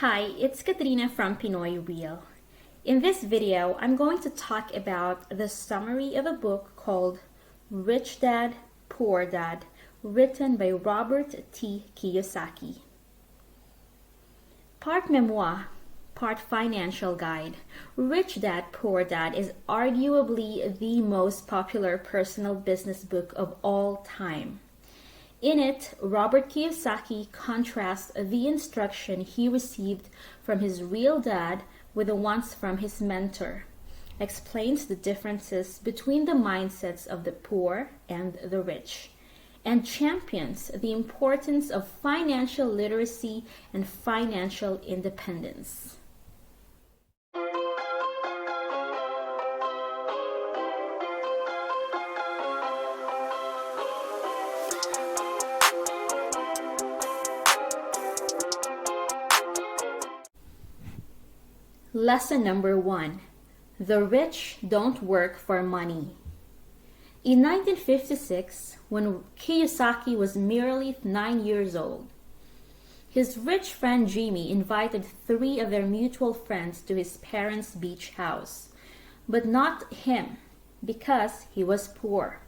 Hi, it's Katrina from Pinoy Real. In this video, I'm going to talk about the summary of a book called Rich Dad, Poor Dad, written by Robert T. Kiyosaki. Part memoir, part financial guide, Rich Dad, Poor Dad is arguably the most popular personal business book of all time. In it, Robert Kiyosaki contrasts the instruction he received from his real dad with the ones from his mentor, explains the differences between the mindsets of the poor and the rich, and champions the importance of financial literacy and financial independence. Lesson number 1. The rich don't work for money. In 1956, when Kiyosaki was merely 9 years old, his rich friend Jimmy invited 3 of their mutual friends to his parents' beach house, but not him, because he was poor.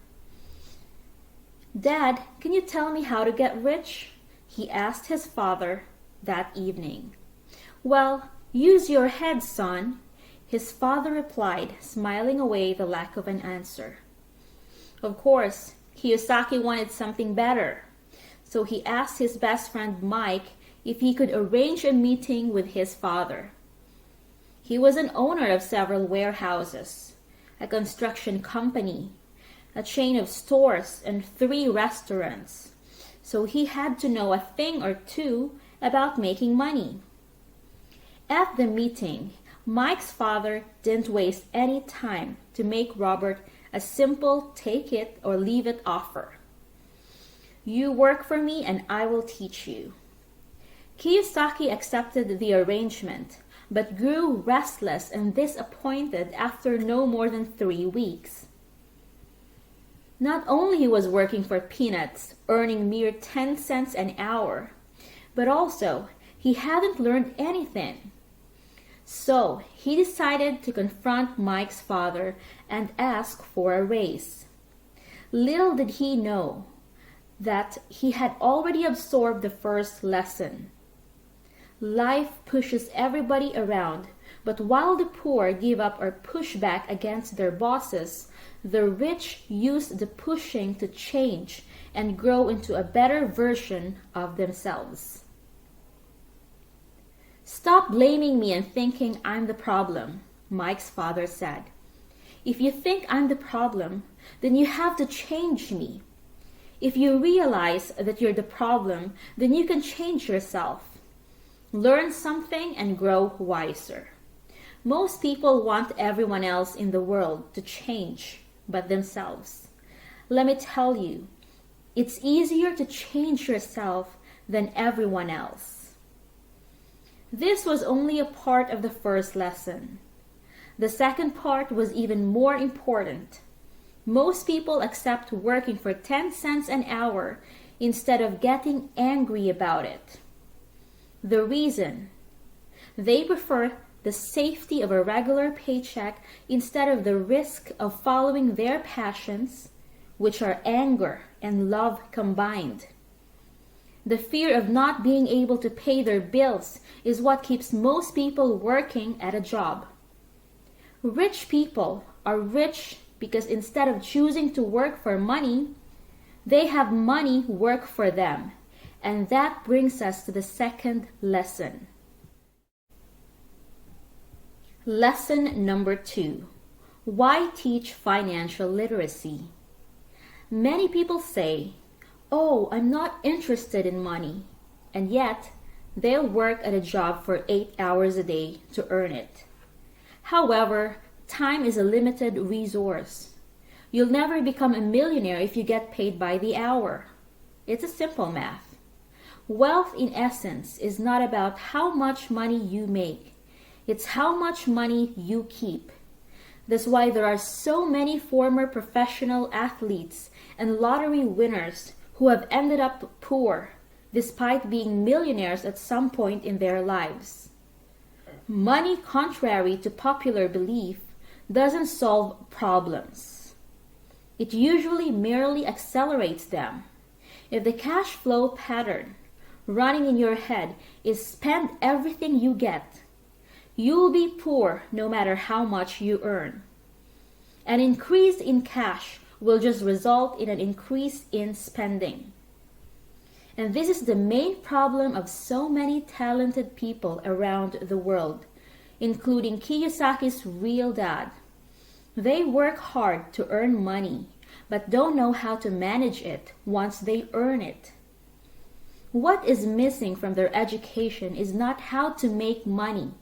"Dad, can you tell me how to get rich?" he asked his father that evening. "Well, use your head, son," his father replied, smiling away the lack of an answer. Of course, Kiyosaki wanted something better, so he asked his best friend Mike if he could arrange a meeting with his father. He was an owner of several warehouses, a construction company, a chain of stores, and 3 restaurants, so he had to know a thing or two about making money. At the meeting, Mike's father didn't waste any time to make Robert a simple take it or leave it offer. "You work for me and I will teach you." Kiyosaki accepted the arrangement, but grew restless and disappointed after no more than 3 weeks. Not only was he working for peanuts, earning mere 10 cents an hour, but also he hadn't learned anything. So he decided to confront Mike's father and ask for a raise. Little did he know that he had already absorbed the first lesson. Life pushes everybody around, but while the poor give up or push back against their bosses, the rich use the pushing to change and grow into a better version of themselves. "Stop blaming me and thinking I'm the problem," Mike's father said. "If you think I'm the problem, then you have to change me. If you realize that you're the problem, then you can change yourself. Learn something and grow wiser." Most people want everyone else in the world to change but themselves. Let me tell you, it's easier to change yourself than everyone else. This was only a part of the first lesson. The second part was even more important. Most people accept working for 10 cents an hour instead of getting angry about it. The reason? They prefer the safety of a regular paycheck instead of the risk of following their passions, which are anger and love combined. The fear of not being able to pay their bills is what keeps most people working at a job. Rich people are rich because instead of choosing to work for money, they have money work for them. And that brings us to the second lesson. Lesson number 2. Why teach financial literacy? Many people say, "Oh, I'm not interested in money," and yet they'll work at a job for 8 hours a day to earn it. However, time is a limited resource. You'll never become a millionaire if you get paid by the hour. It's a simple math. Wealth, in essence, is not about how much money you make. It's how much money you keep. That's why there are so many former professional athletes and lottery winners who have ended up poor despite being millionaires at some point in their lives. Money, contrary to popular belief, doesn't solve problems. It usually merely accelerates them. If the cash flow pattern running in your head is spend everything you get, you'll be poor no matter how much you earn. An increase in cash will just result in an increase in spending. And this is the main problem of so many talented people around the world, including Kiyosaki's real dad. They work hard to earn money, but don't know how to manage it once they earn it. What is missing from their education is not how to make money,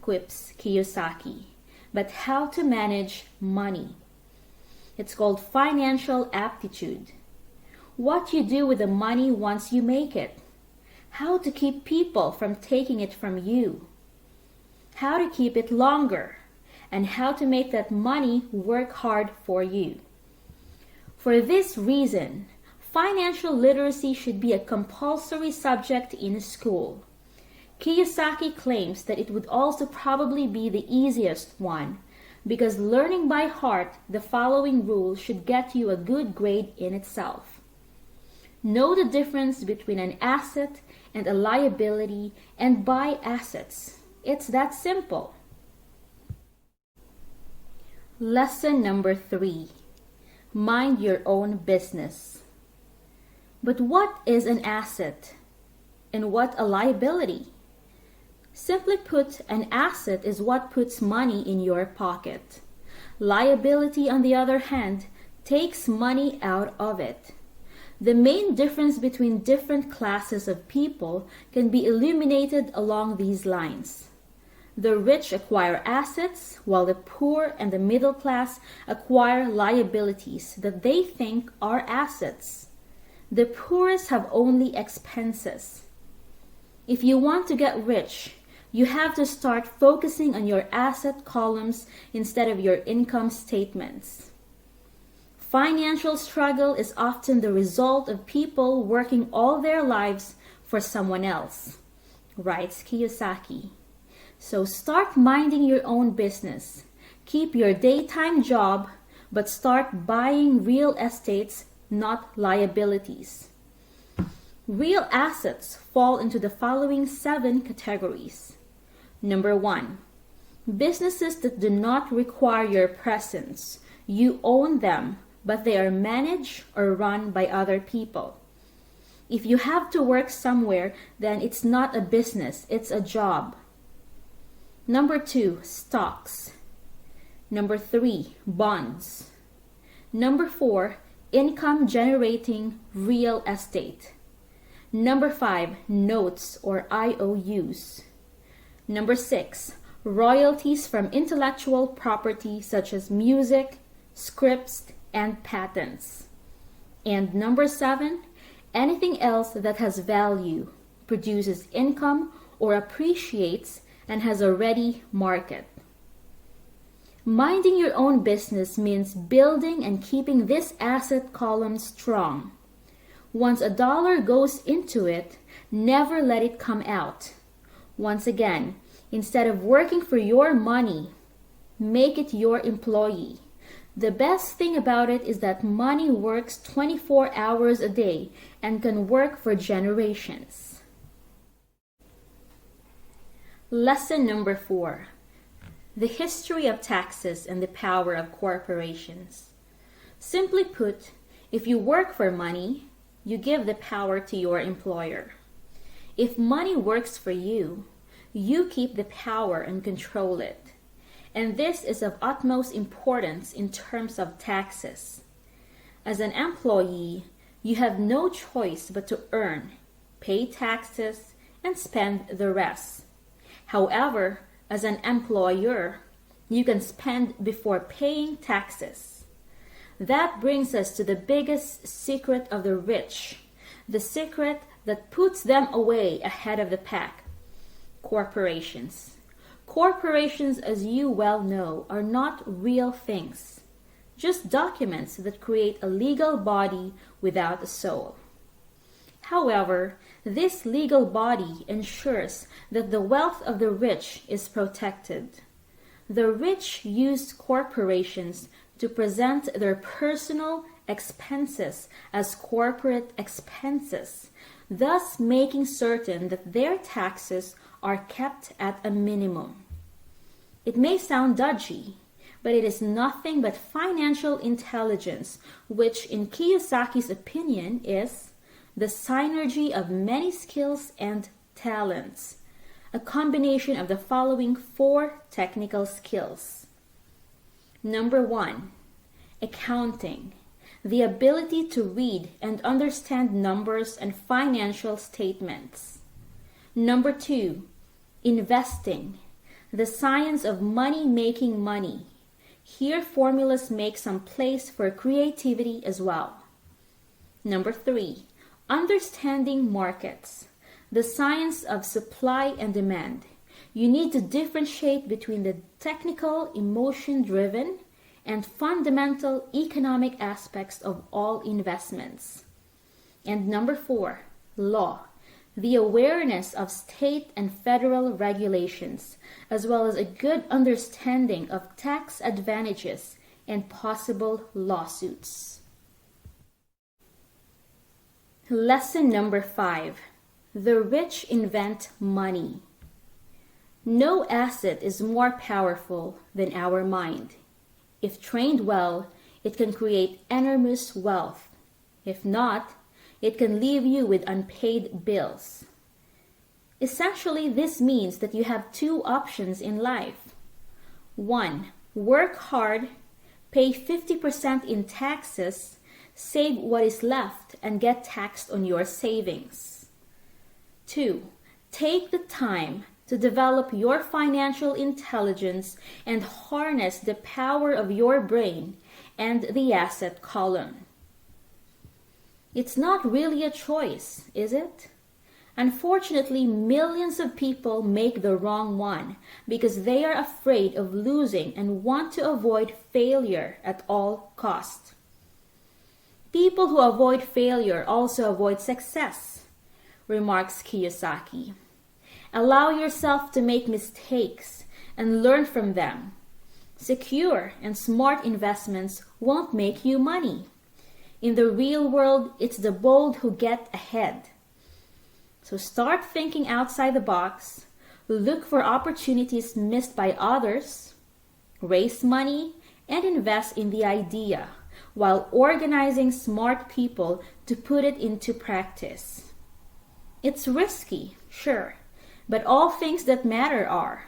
quips Kiyosaki, but how to manage money. It's called financial aptitude. What you do with the money once you make it. How to keep people from taking it from you. How to keep it longer. And how to make that money work hard for you. For this reason, financial literacy should be a compulsory subject in school. Kiyosaki claims that it would also probably be the easiest one, because learning by heart the following rule should get you a good grade in itself. Know the difference between an asset and a liability and buy assets. It's that simple. Lesson number 3. Mind your own business. But what is an asset? And what a liability? Simply put, an asset is what puts money in your pocket. Liability, on the other hand, takes money out of it. The main difference between different classes of people can be illuminated along these lines. The rich acquire assets, while the poor and the middle class acquire liabilities that they think are assets. The poorest have only expenses. If you want to get rich, you have to start focusing on your asset columns instead of your income statements. Financial struggle is often the result of people working all their lives for someone else, writes Kiyosaki. So start minding your own business. Keep your daytime job, but start buying real estates, not liabilities. Real assets fall into the following 7 categories. Number 1, businesses that do not require your presence. You own them, but they are managed or run by other people. If you have to work somewhere, then it's not a business, it's a job. Number 2, stocks. Number 3, bonds. Number 4, income generating real estate. Number 5, notes or IOUs. Number 6, royalties from intellectual property such as music, scripts, and patents. And number 7, anything else that has value, produces income, or appreciates and has a ready market. Minding your own business means building and keeping this asset column strong. Once a dollar goes into it, never let it come out. Once again, instead of working for your money, make it your employee. The best thing about it is that money works 24 hours a day and can work for generations. Lesson number 4. The history of taxes and the power of corporations. Simply put, if you work for money, you give the power to your employer. If money works for you, you keep the power and control it. And this is of utmost importance in terms of taxes. As an employee, you have no choice but to earn, pay taxes, and spend the rest. However, as an employer, you can spend before paying taxes. That brings us to the biggest secret of the rich, the secret that puts them away ahead of the pack: corporations. Corporations, as you well know, are not real things, just documents that create a legal body without a soul. However, this legal body ensures that the wealth of the rich is protected. The rich use corporations to present their personal expenses as corporate expenses, thus making certain that their taxes are kept at a minimum. It may sound dodgy, but it is nothing but financial intelligence, which in Kiyosaki's opinion is the synergy of many skills and talents, a combination of the following 4 technical skills. Number 1, accounting, the ability to read and understand numbers and financial statements. Number 2, investing, the science of making money. Here formulas make some place for creativity as well. Number 3, understanding markets, the science of supply and demand. You need to differentiate between the technical, emotion-driven, and fundamental economic aspects of all investments. And number 4, law, the awareness of state and federal regulations, as well as a good understanding of tax advantages and possible lawsuits. Lesson number 5, the rich invent money. No asset is more powerful than our mind. If trained well, it can create enormous wealth. If not, it can leave you with unpaid bills. Essentially, this means that you have 2 options in life. 1, work hard, pay 50% in taxes, save what is left, and get taxed on your savings. 2, take the time to develop your financial intelligence and harness the power of your brain and the asset column. It's not really a choice, is it? Unfortunately, millions of people make the wrong one because they are afraid of losing and want to avoid failure at all costs. People who avoid failure also avoid success, remarks Kiyosaki. Allow yourself to make mistakes and learn from them. Secure and smart investments won't make you money. In the real world, it's the bold who get ahead. So start thinking outside the box, look for opportunities missed by others, raise money, and invest in the idea while organizing smart people to put it into practice. It's risky, sure, but all things that matter are.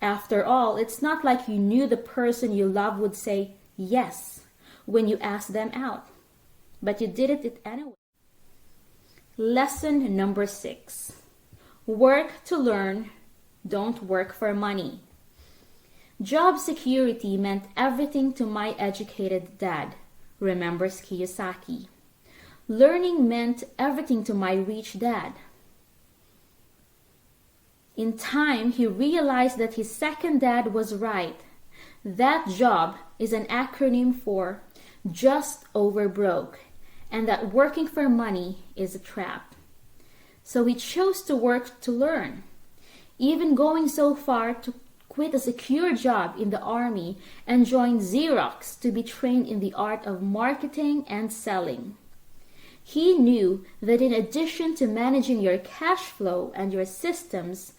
After all, it's not like you knew the person you love would say yes when you asked them out, but you did it anyway. Lesson number 6. Work to learn, don't work for money. Job security meant everything to my educated dad, remembers Kiyosaki. Learning meant everything to my rich dad. In time, he realized that his second dad was right. That job is an acronym for just over broke, and that working for money is a trap. So he chose to work to learn, even going so far to quit a secure job in the army and join Xerox to be trained in the art of marketing and selling. He knew that in addition to managing your cash flow and your systems,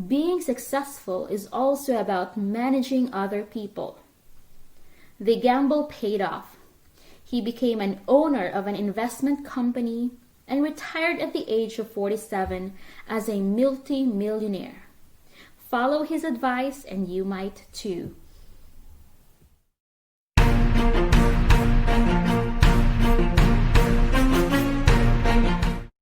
being successful is also about managing other people. The gamble paid off. He became an owner of an investment company and retired at the age of 47 as a multi-millionaire. Follow his advice and you might too.